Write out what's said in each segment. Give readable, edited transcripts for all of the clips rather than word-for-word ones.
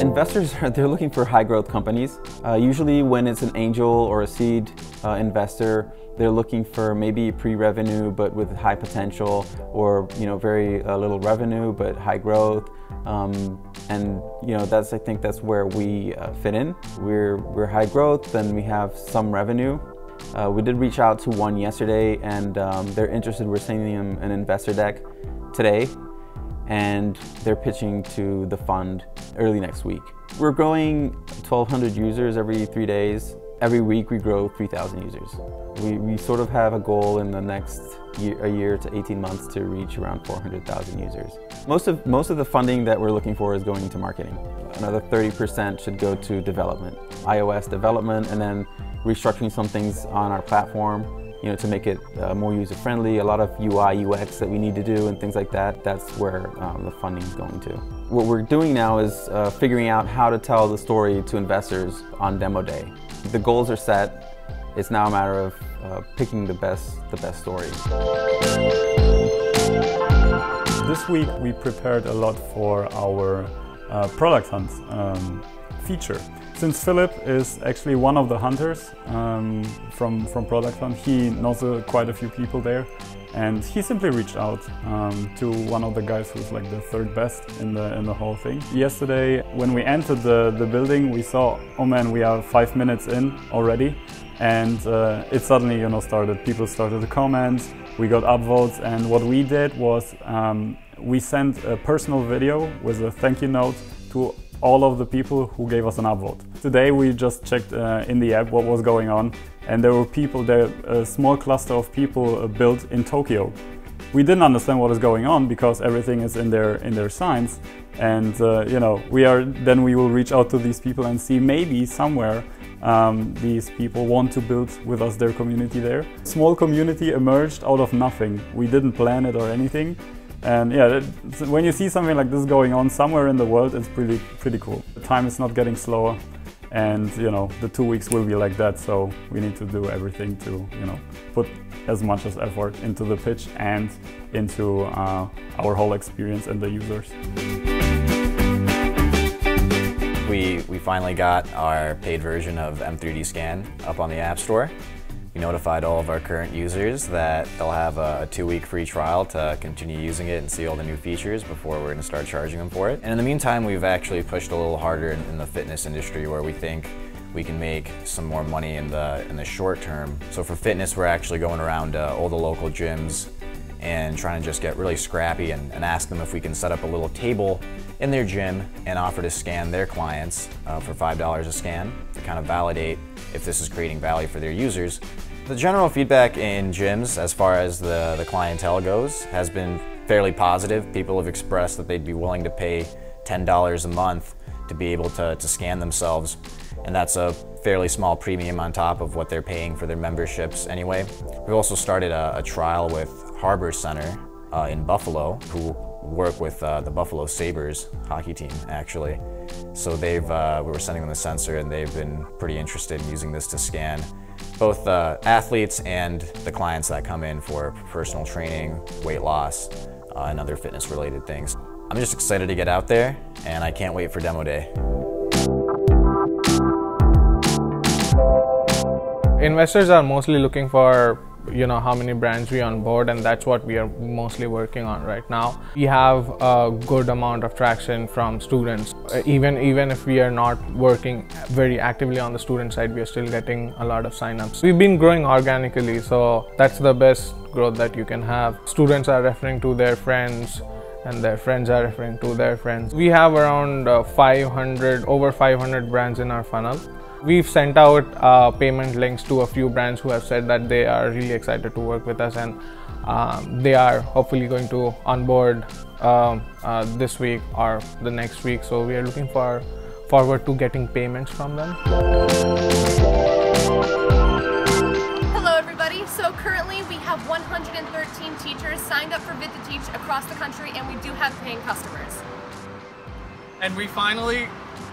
Investors, they're looking for high growth companies. Usually when it's an angel or a seed investor, they're looking for maybe pre-revenue but with high potential, or very little revenue but high growth. And I think that's where we fit in. We're high growth and we have some revenue. We did reach out to one yesterday and they're interested. We're sending them an investor deck today, and they're pitching to the fund early next week. We're growing 1,200 users every 3 days. Every week we grow 3,000 users. We sort of have a goal in the next year to 18 months to reach around 400,000 users. Most of the funding that we're looking for is going into marketing. Another 30% should go to development, iOS development, and then restructuring some things on our platform, to make it more user-friendly. A lot of UI, UX that we need to do and things like that. That's where the funding is going to. What we're doing now is figuring out how to tell the story to investors on demo day. The goals are set. It's now a matter of picking the best story. This week we prepared a lot for our product hunt feature. Since Philip is actually one of the hunters from Product Hunt, he knows quite a few people there, and he simply reached out to one of the guys who's like the third best in the whole thing. Yesterday, when we entered the building, we saw, oh man, we are 5 minutes in already, and it suddenly started. People started to comment, we got upvotes, and what we did was we sent a personal video with a thank you note to all of the people who gave us an upvote. Today we just checked in the app what was going on, and there were people there, a small cluster of people built in Tokyo. We didn't understand what is going on because everything is in their signs, and we will reach out to these people and see maybe somewhere these people want to build with us their community there. Small community emerged out of nothing. We didn't plan it or anything. And yeah, when you see something like this going on somewhere in the world, it's pretty cool. The time is not getting slower, and the 2 weeks will be like that. So we need to do everything to put as much as effort into the pitch and into our whole experience and the users. We finally got our paid version of M3D Scan up on the App Store. We notified all of our current users that they'll have a 2-week free trial to continue using it and see all the new features before we're going to start charging them for it. And in the meantime, we've actually pushed a little harder in the fitness industry, where we think we can make some more money in the short term. So for fitness, we're actually going around all the local gyms and trying to just get really scrappy and ask them if we can set up a little table in their gym and offer to scan their clients for $5 a scan to kind of validate if this is creating value for their users. The general feedback in gyms, as far as the clientele goes, has been fairly positive. People have expressed that they'd be willing to pay $10 a month to be able to scan themselves, and that's a fairly small premium on top of what they're paying for their memberships anyway. We've also started a trial with Harbor Center in Buffalo, who work with the Buffalo Sabres hockey team, actually. So we were sending them the sensor, and they've been pretty interested in using this to scan both athletes and the clients that come in for personal training, weight loss, and other fitness-related things. I'm just excited to get out there, and I can't wait for demo day. Investors are mostly looking for how many brands we onboard, and that's what we are mostly working on right now. We have a good amount of traction from students. Even if we are not working very actively on the student side, we are still getting a lot of signups. We've been growing organically, so that's the best growth that you can have. Students are referring to their friends, and their friends are referring to their friends. We have around over 500 brands in our funnel. We've sent out payment links to a few brands who have said that they are really excited to work with us, and they are hopefully going to onboard this week or the next week. So we are looking forward to getting payments from them. Hello everybody. So currently we have 113 teachers signed up for Vid to Teach across the country, and we do have paying customers. And we finally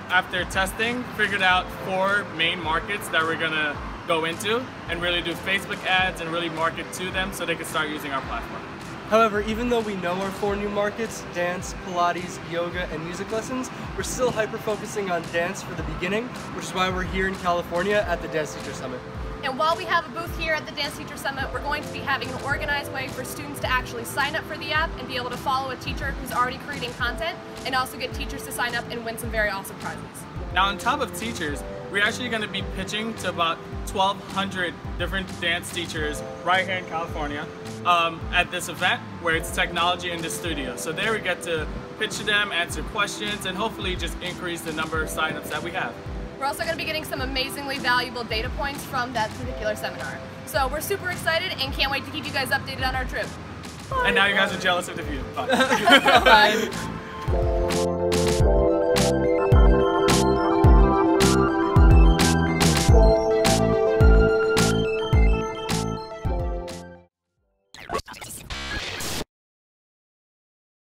after testing, figured out 4 main markets that we're gonna go into and really do Facebook ads and really market to them so they can start using our platform. However, even though we know our 4 new markets, dance, Pilates, yoga, and music lessons, we're still hyper-focusing on dance for the beginning, which is why we're here in California at the Dance Teacher Summit. And while we have a booth here at the Dance Teacher Summit, we're going to be having an organized way for students to actually sign up for the app and be able to follow a teacher who's already creating content, and also get teachers to sign up and win some very awesome prizes. Now, on top of teachers, we're actually going to be pitching to about 1,200 different dance teachers right here in California at this event where it's technology in the studio. So there we get to pitch to them, answer questions, and hopefully just increase the number of signups that we have. We're also going to be getting some amazingly valuable data points from that particular seminar. So we're super excited and can't wait to keep you guys updated on our trip. And now you guys are jealous of the view. Bye. Bye.